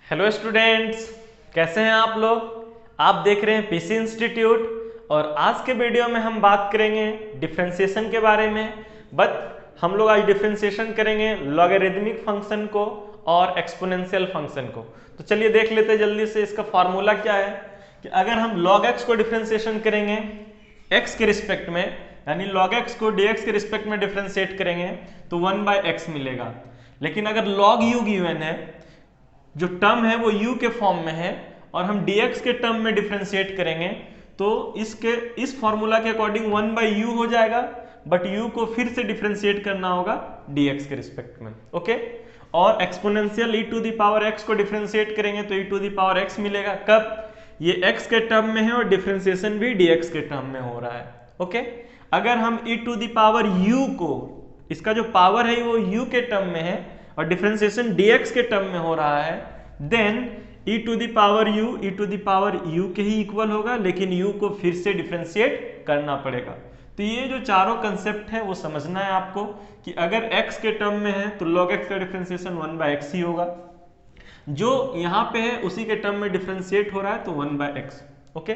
Hello students, कैसे हैं आप लोग। आप देख रहे हैं पीसी इंस्टीट्यूट और आज के वीडियो में हम बात करेंगे डिफरेंशिएशन के बारे में। हम लोग आज डिफरेंशिएशन करेंगे लॉगरिदमिक फंक्शन को और एक्सपोनेंशियल फंक्शन को। तो चलिए देख लेते हैं जल्दी से। इसका फॉर्मूला क्या है कि अगर हम log x को डिफरेंशिएशन करेंगे x के रिस्पेक्ट में, यानी log x को dx के रिस्पेक्ट में डिफरेंशिएट करेंगे तो 1/x मिलेगा। लेकिन अगर log u गिवन है, जो टर्म है वो u के फॉर्म में है और हम dx के टर्म में डिफरेंशिएट करेंगे तो इस फॉर्मूला के अकॉर्डिंग 1/u हो जाएगा, बट u को फिर से डिफरेंशिएट करना होगा dx के रिस्पेक्ट में। ओके, और exponential e to the power x को डिफरेंशिएट करेंगे तो e to the power x मिलेगा। कब? ये x के टर्म में है और डिफरेंशिएशन भी dx के टर्म में हो रहा है। ओके, अगर हम e to the power u को, इसका जो पावर है वो u के टर्म में है और डिफरेंशिएशन dx के टर्म में हो रहा है, then e to the power u के ही इक्वल होगा, लेकिन u को फिर से डिफरेंशिएट करना पड़ेगा। तो ये जो चारों कंसेप्ट है वो समझना है आपको कि अगर x के टर्म में है तो log x का डिफरेंशिएशन 1/x ही होगा, जो यहाँ पे है उसी के टर्म में डिफरेंशिएट हो रहा है तो 1/x। ओके,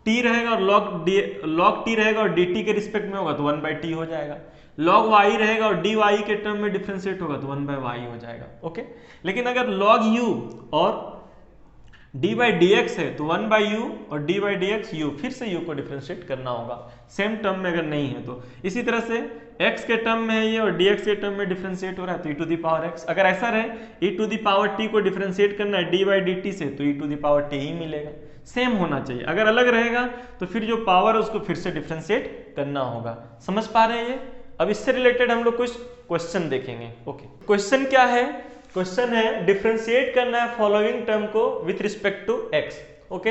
t रहेगा और log t रहेगा और dt के रिस्पेक्ट में होगा तो 1/t हो जाएगा। log y रहेगा और dy के टर्म में डिफरेंशिएट होगा तो 1/y हो जाएगा। ओके, लेकिन अगर log u और d/dx है तो 1/u और d/dx u, फिर से u को डिफरेंशिएट करना होगा सेम टर्म में अगर नहीं है तो। इसी तरह से x के टर्म में है ये और dx के टर्म में डिफरेंशिएट हो रहा है तो e to the power x। अगर ऐसा रहे e to the power t को डिफरेंशिएट करना है d/dt से तो e to the power t ही मिलेगा, सेम होना चाहिए। अगर अलग रहेगा तो फिर जो पावर है उसको फिर से डिफरेंशिएट करना होगा। समझ पा रहे हैं ये? अब इससे रिलेटेड हम लोग कुछ क्वेश्चन देखेंगे। ओके, क्वेश्चन क्या है? क्वेश्चन है डिफरेंशिएट करना है फॉलोइंग टर्म को with respect to x। Okay,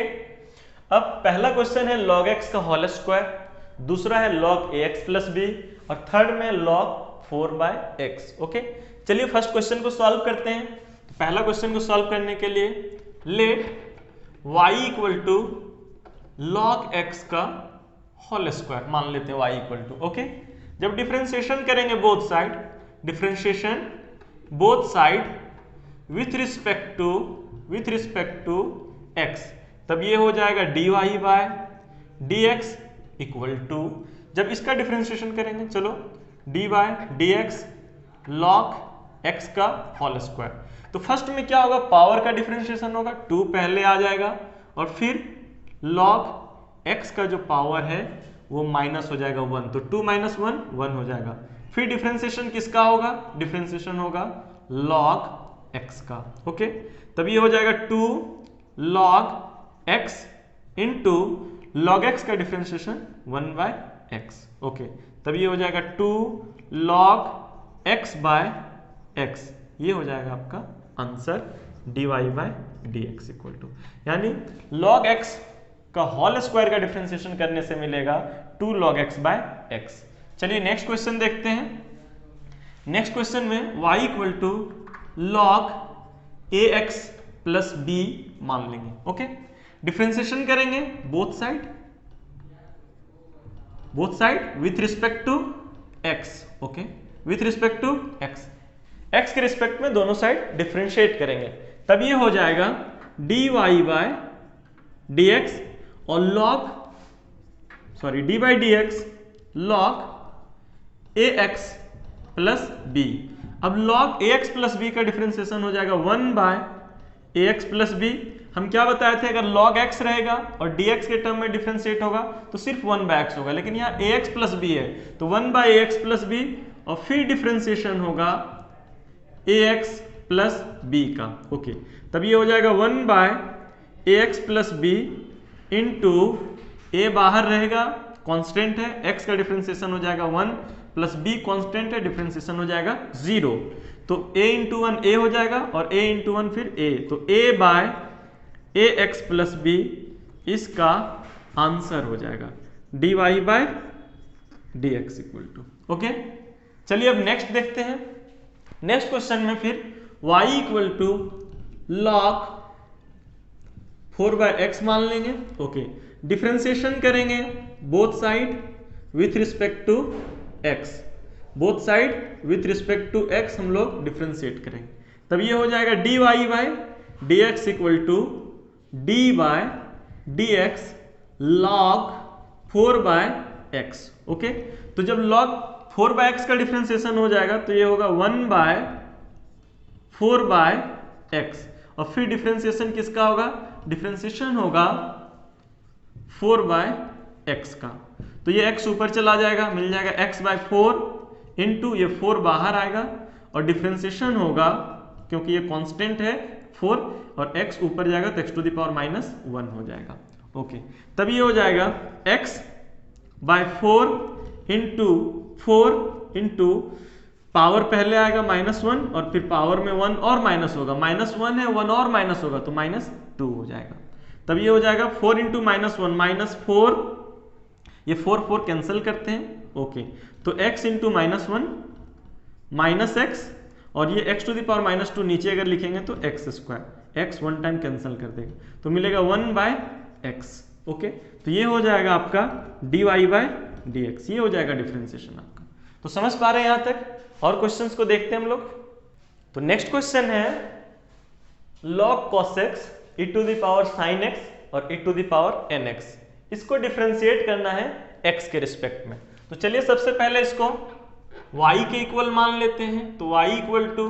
अब पहला क्वेश्चन है log x का होल स्क्वायर, दूसरा है log ax प्लस b और थर्ड में log 4/x। ओके, चलिए फर्स्ट क्वेश्चन को सॉल्व करते हैं। तो पहला क्वेश्चन को सॉल्व करने के लिए let y equal to log x का होल स्क्वायर मान लेते हैं y इक्वल टू। ओके, जब डिफरेंशिएशन करेंगे both side, differentiation both side with respect to x, तब ये हो जाएगा dy/dx इक्वल टू, जब इसका डिफरेंशिएशन करेंगे, चलो dy/dx log x का होल स्क्वायर। तो फर्स्ट में क्या होगा? पावर का डिफरेंशिएशन होगा, 2 पहले आ जाएगा और फिर log x का जो पावर है वो माइनस हो जाएगा 1, तो 2 - 1 1 हो जाएगा। फिर डिफरेंशिएशन किसका होगा? डिफरेंशिएशन होगा log x का। ओके, तब ये हो जाएगा 2 log x into log x का डिफरेंशिएशन 1/x। ओके, तब ये हो जाएगा 2 log x/x, ये हो जाएगा आपका आंसर dy/dx इक्वल टू, यानी log x का होल स्क्वायर का डिफरेंशिएशन करने से मिलेगा 2 log x/x। चलिए नेक्स्ट क्वेश्चन देखते हैं। नेक्स्ट क्वेश्चन में y equal to log ax plus b मान लेंगे। ओके, डिफरेंशिएशन करेंगे both side with respect to x। Okay, with respect to x के रिस्पेक्ट में दोनों साइड डिफरेंशिएट करेंगे, तब ये हो जाएगा dy/dx और dy/dx log ax plus b। अब log ax प्लस b का डिफरेंशिएशन हो जाएगा 1/ax प्लस b। हम क्या बताए थे? अगर log x रहेगा और dx के टर्म में डिफरेंशिएट होगा तो सिर्फ 1/x होगा, लेकिन यहाँ ax प्लस b है तो 1/ax प्लस b और फिर डिफरेंशिएशन होगा ax प्लस b का। ओके, तब ये हो जाएगा 1/ax plus b into a बाहर रहेगा, कांस्टेंट है, x का डिफरेंशिएशन हो जाएगा 1 प्लस b कांस्टेंट है, डिफरेंशिएशन हो जाएगा 0, तो a इंटू 1 a हो जाएगा और a इंटू 1 फिर a, तो a/ax प्लस b इसका आंसर हो जाएगा dy/dx इक्वल टू। ओके, चलिए अब नेक्स्ट देखते हैं। नेक्स्ट क्वेश्चन में फिर y equal to log 4/x मान लेंगे। ओके, डिफरेंशिएशन करेंगे both side with respect to x, both side with respect to x हम लोग डिफरेंशिएट करेंगे, तब ये हो जाएगा dy/dx dx equal to d by d x log 4/x। Okay, तो जब log 4/x का डिफ्रेंसिएशन हो जाएगा तो ये होगा 1/4/x, और फिर डिफ्रेंसिएशन किसका होगा? डिफ्रेंसिएशन होगा 4/x का, तो ये x ऊपर चला जाएगा, मिल जाएगा x/4 इंटू ये 4 बाहर आएगा, और डिफ्रेंसिएशन होगा क्योंकि ये कांस्टेंट है 4 और x ऊपर जाएगा तो x टू द पावर -1 हो जाएगा। ओके, तब ये हो जाएगा x/4 इंटू 4 इंटू पावर पहले आएगा -1 और फिर पावर में 1 और माइनस होगा, -1 है 1 और माइनस होगा तो -2 हो जाएगा। तब ये हो जाएगा 4 इंटू -1 -4, ये 4 कैंसिल करते हैं। ओके, तो x इंटू -1 -x, और ये x टू द पावर -2 नीचे अगर लिखेंगे तो x², x 1 टाइम कैंसिल कर देगा तो मिलेगा 1/x। ओके, तो ये हो जाएगा आपका dy/dx, ये हो जाएगा डिफरेंशिएशन आपका। तो समझ पा रहे हैं यहां तक? और क्वेश्चंस को देखते हैं हम लोग। तो नेक्स्ट क्वेश्चन है log cos x e to the power sin x और e to the power nx, इसको डिफरेंशिएट करना है x के रिस्पेक्ट में। तो चलिए सबसे पहले इसको y के इक्वल मान लेते हैं, तो y equal to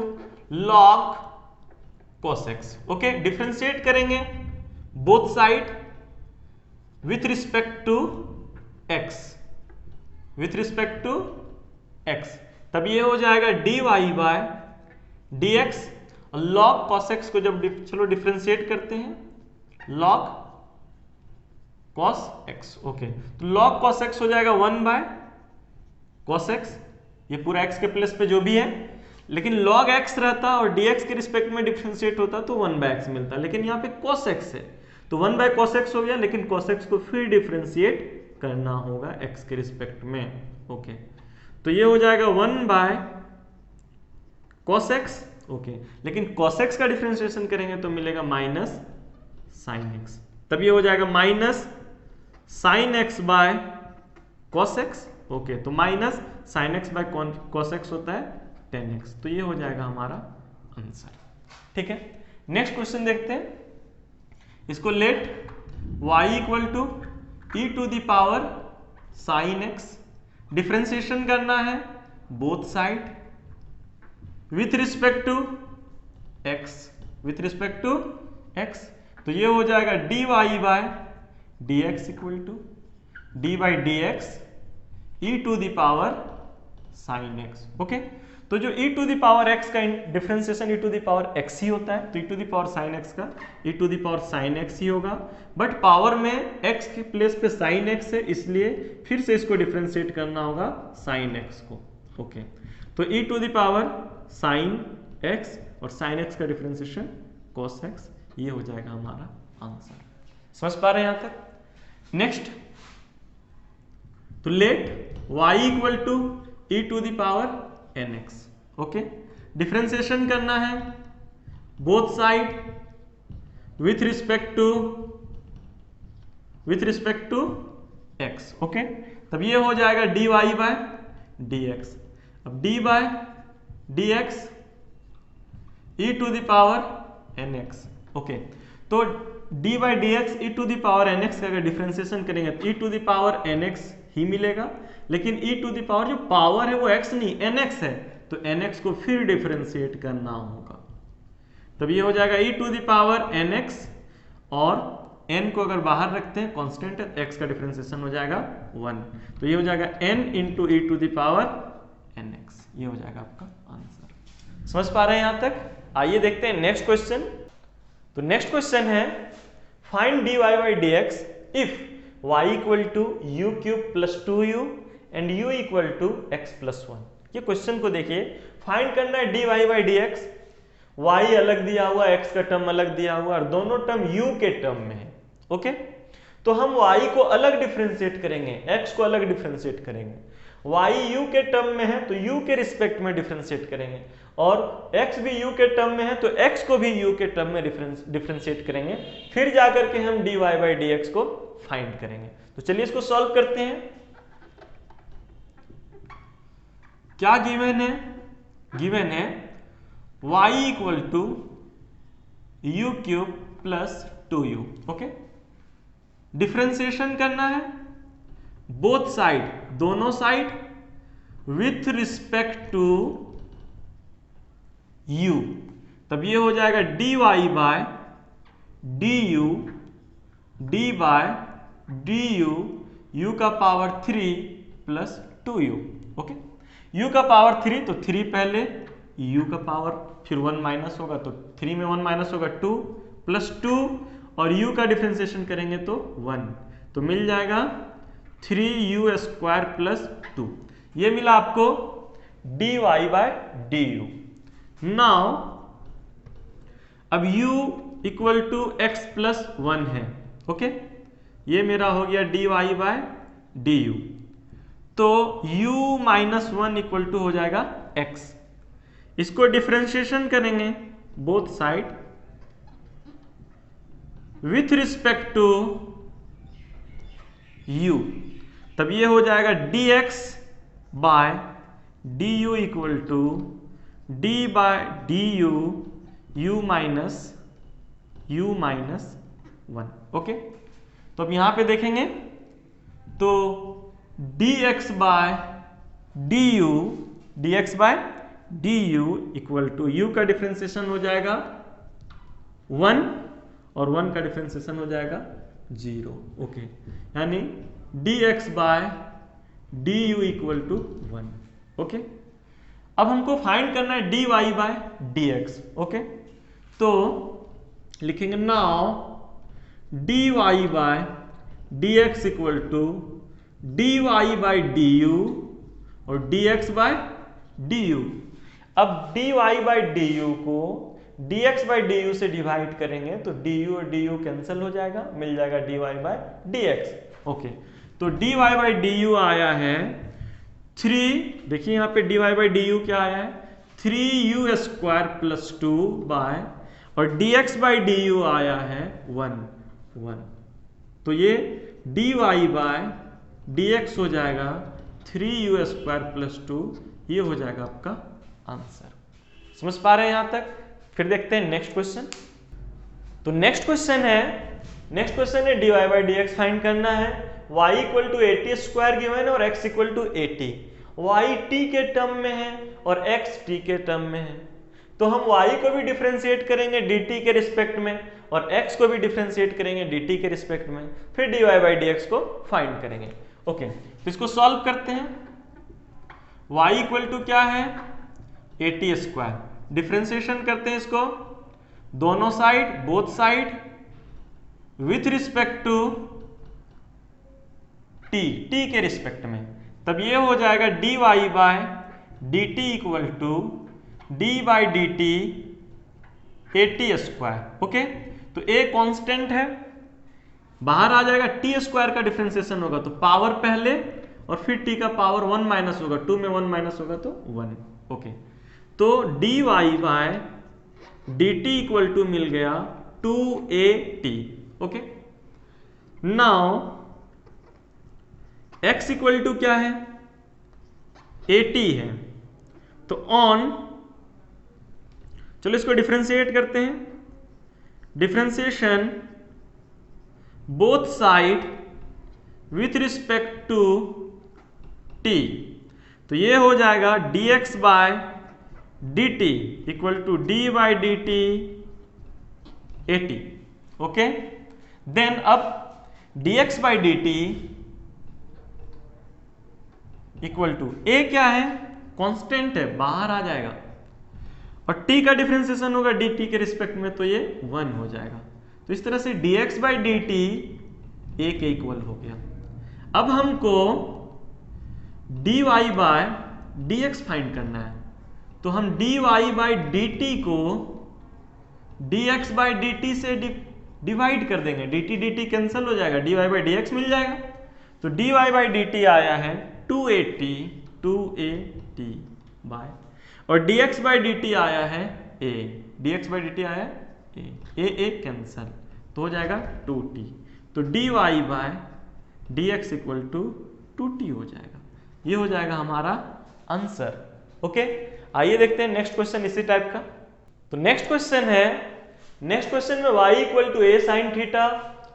log cos x। Okay, differentiate करेंगे both side with respect to x, with respect to x, तब ये हो जाएगा dy/dx, और log cos x को जब चलो डिफरेंशिएट करते हैं log cos x। ओके, तो log cos x हो जाएगा 1/cos x, ये पूरा x के प्लेस पे जो भी है, लेकिन log x रहता और dx के रिस्पेक्ट में डिफरेंशिएट होता तो 1/x मिलता, लेकिन यहाँ पे cos x है तो 1/cos x हो गया, लेकिन cos x को फिर डिफरेंशिएट करना होगा x के रिस्पेक्ट में। ओके, तो ये हो जाएगा 1/cos x। ओके, लेकिन cos x का डिफरेंशिएशन करेंगे तो मिलेगा -sin x, तब ये हो जाएगा -sin x/cos x। ओके, तो -sin x/cos x होता है 10x, तो ये हो जाएगा हमारा आंसर। ठीक है, नेक्स्ट क्वेश्चन देखते हैं। इसको let y equal to e to the power sin x, differentiation करना है both side with respect to x, with respect to x, तो ये हो जाएगा dy/dx equal to d/dx e to the power sin x। Okay, तो जो e to the power x का differentiation e to the power x ही होता है, तो e to the power sin x का e to the power sin x ही होगा, but power में x के प्लेस पे sin x है, इसलिए फिर से इसको डिफरेंशिएट करना होगा sin x को। ओके, तो e to the power sin x और sin x का डिफरेंशिएशन cos x, ये हो जाएगा हमारा आंसर। समझ पा रहे हैं यहां तक? नेक्स्ट, तो let y equal to e to the power nx। Okay, differentiation करना है both side with respect to x। Okay, तब ये हो जाएगा dy/dx, अब d/dx e to the power nx। Okay, तो d/dx e to the power nx का अगर डिफरेंशिएशन करेंगे तो e to the power nx ही मिलेगा, लेकिन e टू द पावर जो पावर है वो x नहीं nx है, तो nx को फिर डिफरेंशिएट करना होगा, तब ये हो जाएगा e to the power nx, और n को अगर बाहर रखते हैं कांस्टेंट है, x का डिफरेंशिएशन हो जाएगा 1, तो ये हो जाएगा n into e to the power nx, ये हो जाएगा आपका आंसर। समझ पा रहे हैं यहां तक? आइए देखते हैं नेक्स्ट क्वेश्चन। तो नेक्स्ट क्वेश्चन है find dy/dx if y equal to u cube plus 2u and u equal to x plus 1। ये क्वेश्चन को देखिए, फाइंड करना है dy/dx, y अलग दिया हुआ, x का टर्म अलग दिया हुआ, और दोनों टर्म u के टर्म में है। ओके, तो हम y को अलग डिफरेंशिएट करेंगे, x को अलग डिफरेंशिएट करेंगे, y u के टर्म में है तो u के रिस्पेक्ट में डिफरेंशिएट करेंगे, और x भी u के टर्म में है तो x को भी u के टर्म में डिफरेंशिएट करेंगे, फिर जाकर के हम dy/dx को फाइंड करेंगे। तो चलिए इसको सॉल्व करते हैं। क्या गिवन है? गिवन है y equal to u cube plus 2u। Okay, differentiation करना है बोथ साइड, दोनों side with respect to u, तब ये हो जाएगा dy by du d by du u का power 3 plus 2u। Okay, u का पावर 3 तो 3 पहले, u का पावर फिर 1 माइनस होगा तो 3 में 1 माइनस होगा 2 प्लस 2 और u का डिफ्रेंसिएशन करेंगे तो 1, तो मिल जाएगा 3u स्क्वायर प्लस 2। ये मिला आपको dy बाय du। नाउ अब u equal to x plus 1 है। ओके, ये मेरा हो गया dy बाय du, तो u माइनस 1 इक्वल टू हो जाएगा x। इसको डिफ्रेंशिएशन करेंगे both side with respect to u, तब ये हो जाएगा dx by du equal to d by du u minus 1। Okay, तो अब यहां पे देखेंगे तो dx by du equal to u का डिफ्रेंसिएशन हो जाएगा 1 और 1 का डिफ्रेंसिएशन हो जाएगा 0। ओके, यानी dx by du equal to 1। Okay, अब हमको फाइंड करना है dy बाय dx। ओके, तो लिखेंगे now dy by dx equal to dy by du और dx बाय du। अब dy बाय du को dx बाय du से डिवाइड करेंगे तो du और du कैंसिल हो जाएगा, मिल जाएगा dy बाय dx। ओके, तो dy बाय du आया है 3, देखिए यहाँ पे dy बाय du क्या आया है 3u स्क्वायर प्लस 2 बाय, और dx बाय du आया है 1। तो ये dy बाय dx हो जाएगा 3u स्क्वायर प्लस 2, ये हो जाएगा आपका आंसर। समझ पा रहे हैं यहां तक? फिर देखते हैं नेक्स्ट क्वेश्चन। तो नेक्स्ट क्वेश्चन है dy बाय dx फाइंड करना है। y equal to 80 square given है और x equal to 80। y t के टर्म में है और x t के टर्म में है, तो हम y को भी डिफरेंशिएट करेंगे dt के रिस्पेक्ट में और x को भी डिफरेंशिएट करेंगे dt के रिस्पेक्ट में, फिर dy बाय dx को फाइंड करेंगे। ओके, तो इसको सॉल्व करते हैं। y इक्वल टू क्या है 80 स्क्वायर, डिफरेंशिएशन करते हैं इसको दोनों side, both side with respect to t के रिस्पेक्ट में, तब ये हो जाएगा dy by dt equal to d by dt 80 square. Okay, तो a कांस्टेंट है, बाहर आ जाएगा, t स्क्वायर का डिफरेंशिएशन होगा तो पावर पहले और फिर t का पावर 1 माइनस होगा, 2 में 1 माइनस होगा तो 1। ओके, तो dy by dt equal to मिल गया 2at। Okay, now x equal to क्या है 80 है, तो ऑन, चलो इसको डिफरेंशिएट करते हैं, differentiation both side with respect to t, तो ये हो जाएगा dx by dt equal to d by dt 80। Okay, then अब dx by dt equal to a क्या है कांस्टेंट है, बाहर आ जाएगा, और t का डिफरेंशिएशन होगा dt के रिस्पेक्ट में तो ये 1 हो जाएगा। तो इस तरह से dx बाय dt a के इक्वल हो गया। अब हमको dy बाय dx फाइंड करना है, तो हम dy बाय dt को dx बाय dt से डिवाइड कर देंगे, dt कैंसिल हो जाएगा, dy बाय dx मिल जाएगा। तो dy बाय dt आया है 2at बाय, और dx बाय dt आया है a, dx बाय dt आया a कैंसिल, तो हो जाएगा 2t, तो dy by dx equal to 2t हो जाएगा। ये हो जाएगा हमारा आंसर। ओके, आइए देखते हैं नेक्स्ट क्वेश्चन इसी टाइप का। तो नेक्स्ट क्वेश्चन है नेक्स्ट क्वेश्चन में y equal to a sine theta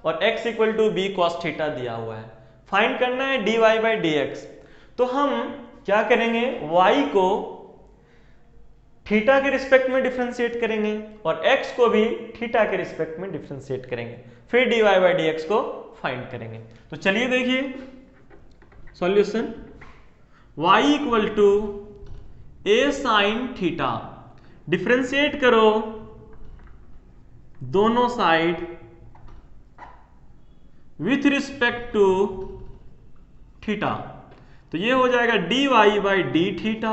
और x equal to b cos theta दिया हुआ है। फाइंड करना है dy बाई dx। तो हम क्या करेंगे, y को थीटा के रिस्पेक्ट में डिफरेंशिएट करेंगे और x को भी थीटा के रिस्पेक्ट में डिफरेंशिएट करेंगे, फिर dy बाई dx को फाइंड करेंगे। तो चलिए देखिए solution, y equal to a sine theta, differentiate करो दोनों side with respect to theta. तो ये हो जाएगा dy by d theta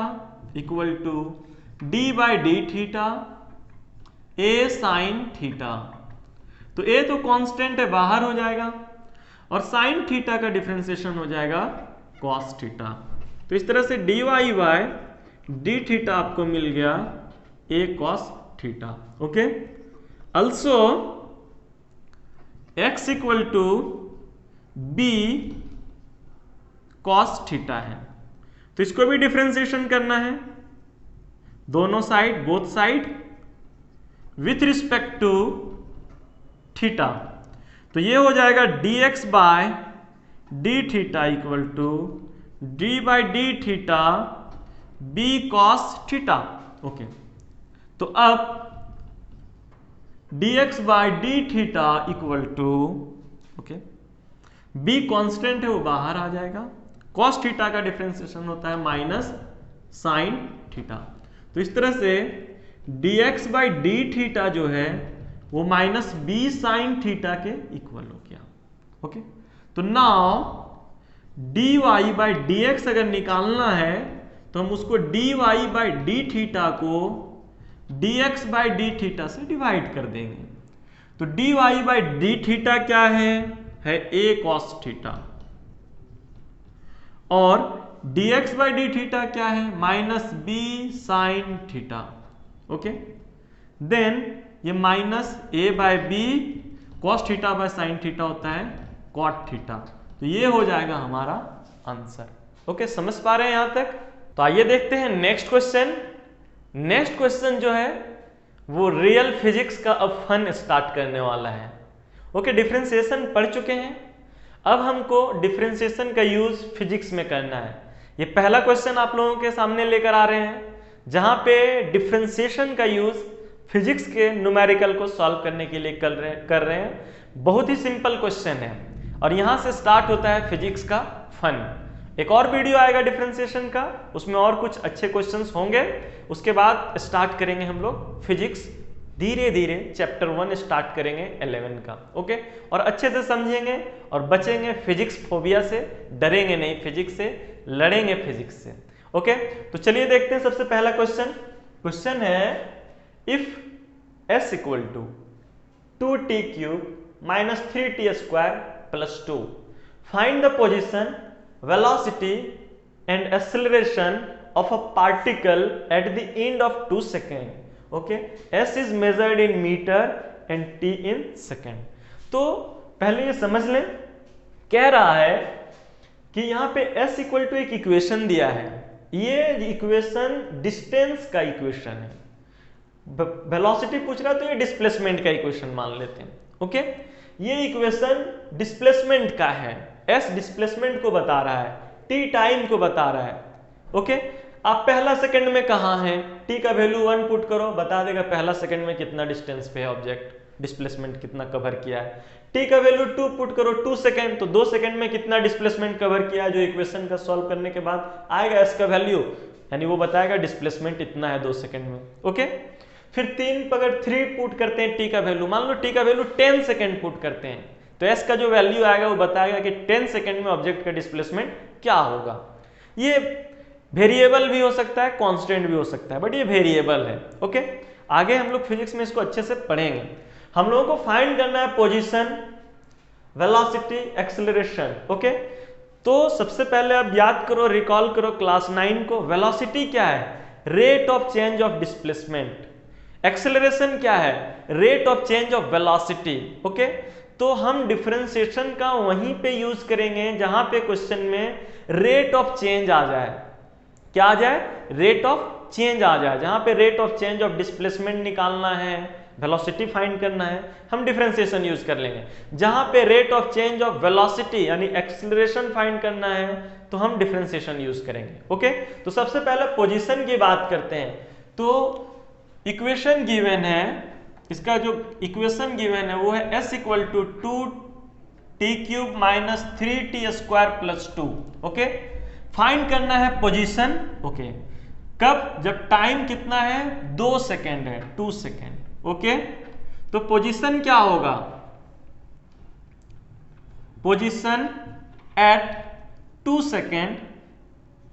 equal to d by d theta a sine theta. तो a तो कांस्टेंट है, बाहर हो जाएगा, और साइन थीटा का डिफरेंशिएशन हो जाएगा कॉस थीटा। तो इस तरह से dy बाई डी थीटा आपको मिल गया a cos theta. Okay, also x equal to b cos theta है, तो इसको भी डिफरेंशिएशन करना है दोनों side, both side with respect to theta. तो ये हो जाएगा dx by d theta equal to d by d theta b cos theta. Okay, तो अब dx by d theta equal to, okay, b constant है वो बाहर आ जाएगा, cos थीटा का डिफरेंशिएशन होता है माइनस साइन थीटा। तो इस तरह से dx बाई डी थीटा जो है वो माइनस b साइन थीटा के इक्वल हो गया। ओके, तो नाउ dy बाई dx अगर निकालना है तो हम उसको dy बाई डी थीटा को dx बाई डी थीटा से डिवाइड कर देंगे। तो dy बाई डी थीटा क्या है a cos थीटा, और dx बाई डी थीटा क्या है, minus b sine theta. Okay, then ये minus a by b cos theta by sine theta होता है cot थीटा। तो ये हो जाएगा हमारा आंसर। ओके, समझ पा रहे हैं यहां तक? तो आइए देखते हैं नेक्स्ट क्वेश्चन। नेक्स्ट क्वेश्चन जो है वो रियल फिजिक्स का अब फन स्टार्ट करने वाला है। ओके, डिफरेंशिएशन पढ़ चुके हैं, अब हमको डिफरेंशिएशन का यूज फिजिक्स में करना है। ये पहला क्वेश्चन आप लोगों के सामने लेकर आ रहे हैं जहां पे डिफरेंशिएशन का यूज फिजिक्स के न्यूमेरिकल को सॉल्व करने के लिए कर रहे हैं। बहुत ही सिंपल क्वेश्चन है और यहां से स्टार्ट होता है फिजिक्स का फन। एक और वीडियो आएगा डिफरेंशिएशन का, उसमें और कुछ अच्छे क्वेश्चंस होंगे, उसके बाद स्टार्ट करेंगे हम लोग फिजिक्स। धीरे धीरे चैप्टर 1 स्टार्ट करेंगे 11 का। ओके, और अच्छे से समझेंगे और बचेंगे फिजिक्स फोबिया से, डरेंगे नहीं फिजिक्स से, लड़ेंगे फिजिक्स से। ओके, तो चलिए देखते हैं सबसे पहला क्वेश्चन। क्वेश्चन है if s equal to 2t cube minus 3t square plus 2 find the position, velocity and acceleration of a particle at the end of 2 seconds. Okay, s is measured in meter and t in second. तो पहले ये समझ लें, कह रहा है कि यहाँ पे s इक्वल टू एक इक्वेशन दिया है, ये इक्वेशन डिस्टेंस का इक्वेशन है, वेलोसिटी पूछ रहा है तो ये डिस्प्लेसमेंट का इक्वेशन मान लेते हैं। ओके, ये इक्वेशन डिस्प्लेसमेंट का है, s डिस्प्लेसमेंट को बता रहा है, t टाइम को बता रहा है। ओके, आप पहला सेकंड में कहाँ हैं, t का वैल्यू 1 पुट करो, बता देगा पहला सेकंड में कितना डिस्टेंस पे है ऑब्जेक्ट, डिस्प्लेसमेंट कितना कवर किया है। t का वैल्यू 2 पुट करो 2 सेकंड, तो 2 सेकंड में कितना डिस्प्लेसमेंट कवर किया है, जो इक्वेशन का सॉल्व करने के बाद आएगा s का वैल्यू, यानी वो बताएगा डिस्प्लेसमेंट इतना है 2 सेकंड में। ओके, फिर 3 पर अगर 3 पुट करते हैं t का वैल्यू, मान लो t का वैल्यू 10 सेकंड पुट करते हैं, तो s का जो वैल्यू आएगा वो बताएगा कि 10 सेकंड में ऑब्जेक्ट का डिस्प्लेसमेंट क्या होगा। ये वेरिएबल भी हो सकता है, कांस्टेंट भी हो सकता है, बट ये वेरिएबल है। ओके, आगे हम लोग फिजिक्स में इसको अच्छे से पढ़ेंगे। हम लोगों को फाइंड करना है पोजीशन, वेलोसिटी, एक्सेलरेशन। ओके, तो सबसे पहले अब याद करो, रिकॉल करो क्लास 9 को। वेलोसिटी क्या है, rate of change of displacement. Acceleration क्या है, rate of change of velocity. Okay, तो हम डिफरेंशिएशन का वहीं पे यूज करेंगे जहां पे क्वेश्चन में रेट ऑफ चेंज आ जाए। क्या आ जाए, रेट ऑफ चेंज आ जाए। जहां पे rate of change of displacement निकालना है, वेलोसिटी फाइंड करना है, हम डिफरेंशिएशन यूज कर लेंगे। जहां पे rate of change of velocity यानी एक्सेलरेशन फाइंड करना है तो हम डिफरेंशिएशन यूज करेंगे। ओके, तो सबसे पहले पोजीशन की बात करते हैं। तो इक्वेशन गिवन है, इसका जो इक्वेशन गिवन है वो है s equal to 2t cube minus 3t square plus 2। Okay, find करना है पोजीशन। ओके, कब? जब टाइम कितना है? 2 सेकेंड है, 2 सेकेंड। ओके, तो पोजीशन क्या होगा? पोजीशन एट 2 सेकेंड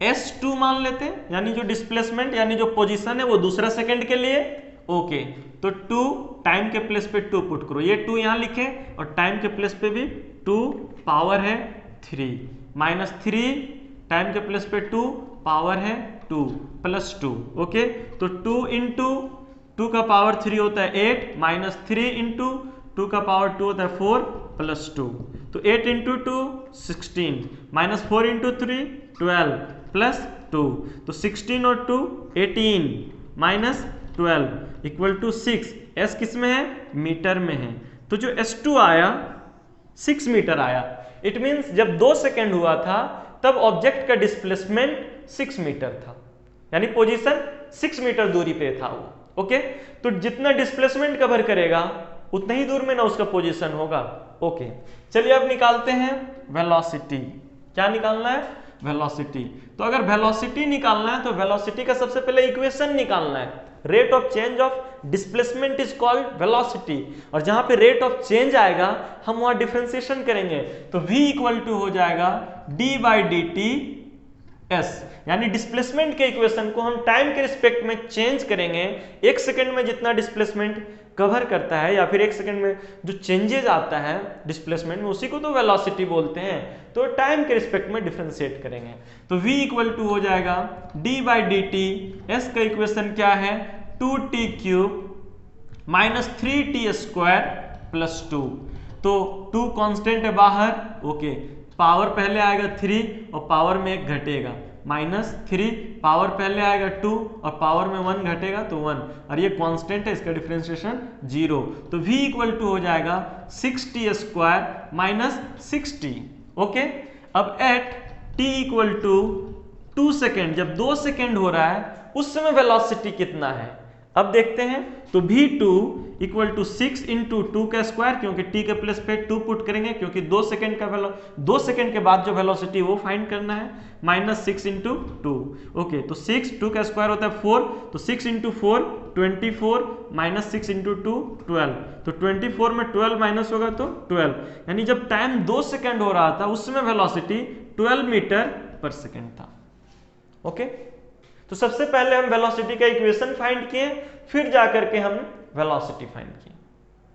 S2 मान लेते हैं, यानी जो डिस्प्लेसमेंट यानी जो पोजीशन है वो दूसरा सेकंड के लिए। ओके, तो 2 टाइम के प्लेस पे 2 पुट करो, ये 2 यहां लिखे और टाइम के प्लेस पे भी 2, पावर है 3 माइनस 3 टाइम के प्लेस पे 2 पावर है 2 प्लस 2। ओके, तो 2 इंटू 2 का पावर 3 होता है 8 माइनस 3 इंटू 2 का पावर 2 होता है 4 प्लस 2। तो 8 इंटू 2 16 माइनस 4 इंटू 3 12 प्लस 2। तो 16 और 2 18 माइनस 12 इक्वल टू 6। S किस में है? मीटर में है। तो जो S2 आया 6 मीटर आया। इट मीन्स जब 2 सेकेंड हुआ था तब ऑब्जेक्ट का डिस्प्लेसमेंट 6 मीटर था, यानी पोजीशन 6 मीटर दूरी पे था वो। ओके, तो जितना डिस्प्लेसमेंट कवर करेगा उतना ही दूर में ना उसका पोजीशन होगा। ओके, चलिए अब निकालते हैं वेलोसिटी। क्या निकालना है? वेलोसिटी। तो अगर वेलोसिटी निकालना है तो वेलोसिटी का सबसे पहले इक्वेशन निकालना है। Rate of change of displacement is called velocity, और जहां पे रेट ऑफ चेंज आएगा हम वहां डिफरेंशिएशन करेंगे। तो v इक्वल टू हो जाएगा d by d T S, यानी डिस्प्लेसमेंट के इक्वेशन को हम टाइम के रिस्पेक्ट में चेंज करेंगे। 1 सेकंड में जितना डिस्प्लेसमेंट कवर करता है या फिर 1 सेकंड में जो चेंजेस आता है डिस्प्लेसमेंट में, उसी को तो वेलोसिटी बोलते हैं। तो टाइम के रिस्पेक्ट में डिफरेंशिएट करेंगे। तो v इक्वल टू हो जाएगा d by d T S का इक्वेशन क्या है? 2t cube minus 3t square plus 2। तो 2 कांस्टेंट है बाहर। ओके, पावर पहले आएगा 3 और पावर में 1 घटेगा, माइनस 3 पावर पहले आएगा 2 और पावर में 1 घटेगा तो 1, और ये कांस्टेंट है, इसका डिफरेंशिएशन 0। तो v इक्वल टू हो जाएगा 6t square minus 6t। Okay, अब at t equal to 2 second, जब 2 सेकेंड हो रहा है उस समय वेलोसिटी कितना है अब देखते हैं। तो v2 इक्वल टू 6 इंटू 2 का स्क्वायर, क्योंकि t के प्लेस पे 2 पुट करेंगे, क्योंकि 2 सेकेंड का 2 सेकेंड के बाद जो वेलोसिटी वो फाइंड करना है, माइनस 6 इंटू 2। ओके, तो 6 2 का स्क्वायर होता है 4, तो 6 इंटू 4 24 माइनस 6 इंटू 2 12। तो 24 में 12 माइनस होगा तो 12, यानी जब टाइम 2 सेकेंड हो रहा था उस समय वेलोसिटी 12 मीटर पर सेकेंड था। ओके, तो सबसे पहले हम वेलोसिटी का इक्वेशन फाइंड किए, फिर जाकर के हम वेलोसिटी फाइंड किए।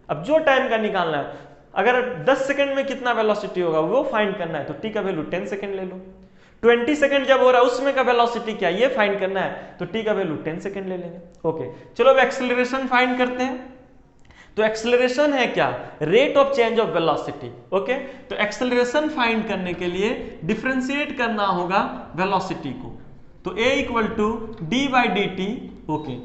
अब जो टाइम का निकालना है, अगर 10 सेकंड में कितना वेलोसिटी होगा वो फाइंड करना है तो t का वैल्यू 10 सेकंड ले लो। 20 सेकंड जब हो रहा है उसमें का वेलोसिटी क्या ये फाइंड करना है तो t का वैल्यू 10 सेकंड ले लेंगे। ओके, चलो अब एक्सेलरेशन फाइंड करते हैं। तो एक्सेलरेशन है क्या? Rate of change of velocity. Okay, तो एक्सेलरेशन फाइंड करने के लिए डिफरेंशिएट करना होगा वेलोसिटी को। तो a equal to d by d t. Okay,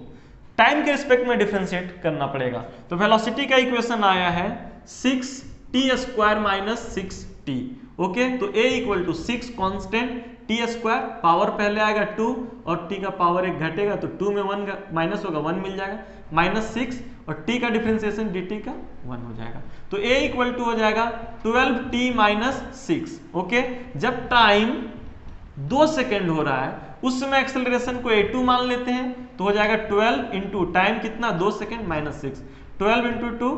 time के रिस्पेक्ट में डिफरेंशिएट करना पड़ेगा। तो वेलोसिटी का इक्वेशन आया है 6t square minus 6t। Okay, तो a equal to 6 constant t square, power पहले आएगा 2 और t का पावर 1 घटेगा तो 2 में 1 माइनस होगा 1 मिल जाएगा, माइनस 6 और t का डिफरेंशिएशन dt का 1 हो जाएगा। तो a इक्वल टू हो जाएगा 12t माइनस 6। ओके, जब टाइम 2 सेकेंड हो रहा है उस समय एक्सेलरेशन को a2 मान लेते हैं तो हो जाएगा 12 इंटू टाइम कितना 2 सेकेंड माइनस 6, 12 इंटू 2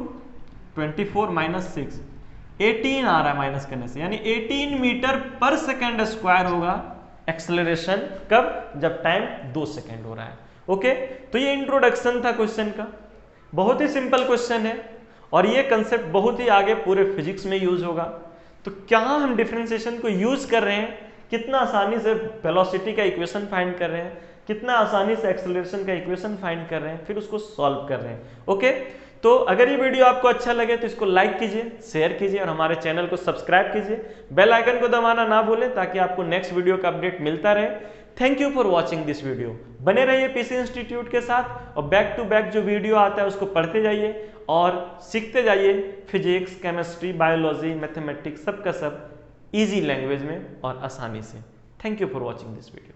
24 माइनस 6 18 आ रहा है माइनस करने से, यानी 18 मीटर पर सेकेंड स्क्वायर होगा एक्सेलरेशन। कब? जब टाइम 2 सेकेंड हो रहा है। ओके, तो ये इंट्रोडक्शन था क्वेश्चन का। बहुत ही सिंपल क्वेश्चन है और ये कंसेप्ट बहुत ही आगे पूरे फिजिक्स में यूज होगा। तो क्या हम डिफरेंशिएशन को यूज कर रहे हैं, कितना आसानी से वेलोसिटी का इक्वेशन फाइंड कर रहे हैं, कितना आसानी से एक्सेलरेशन का इक्वेशन फाइंड कर रहे हैं, फिर उसको सॉल्व कर रहे हैं। ओके, तो अगर ये वीडियो आपको अच्छा लगे तो इसको लाइक कीजिए, शेयर कीजिए और हमारे चैनल को सब्सक्राइब कीजिए। बेल आइकन को दबाना ना भूलें ताकि आपको नेक्स्ट वीडियो का अपडेट मिलता रहे। Thank you for watching this video. बने रहिए पीसी इंस्टीट्यूट के साथ और बैक टू बैक जो वीडियो आता है उसको पढ़ते जाइए और सीखते जाइए फिजिक्स, केमिस्ट्री, बायोलॉजी, मैथमेटिक्स, सब का सब इजी लैंग्वेज में और आसानी से। Thank you for watching this video.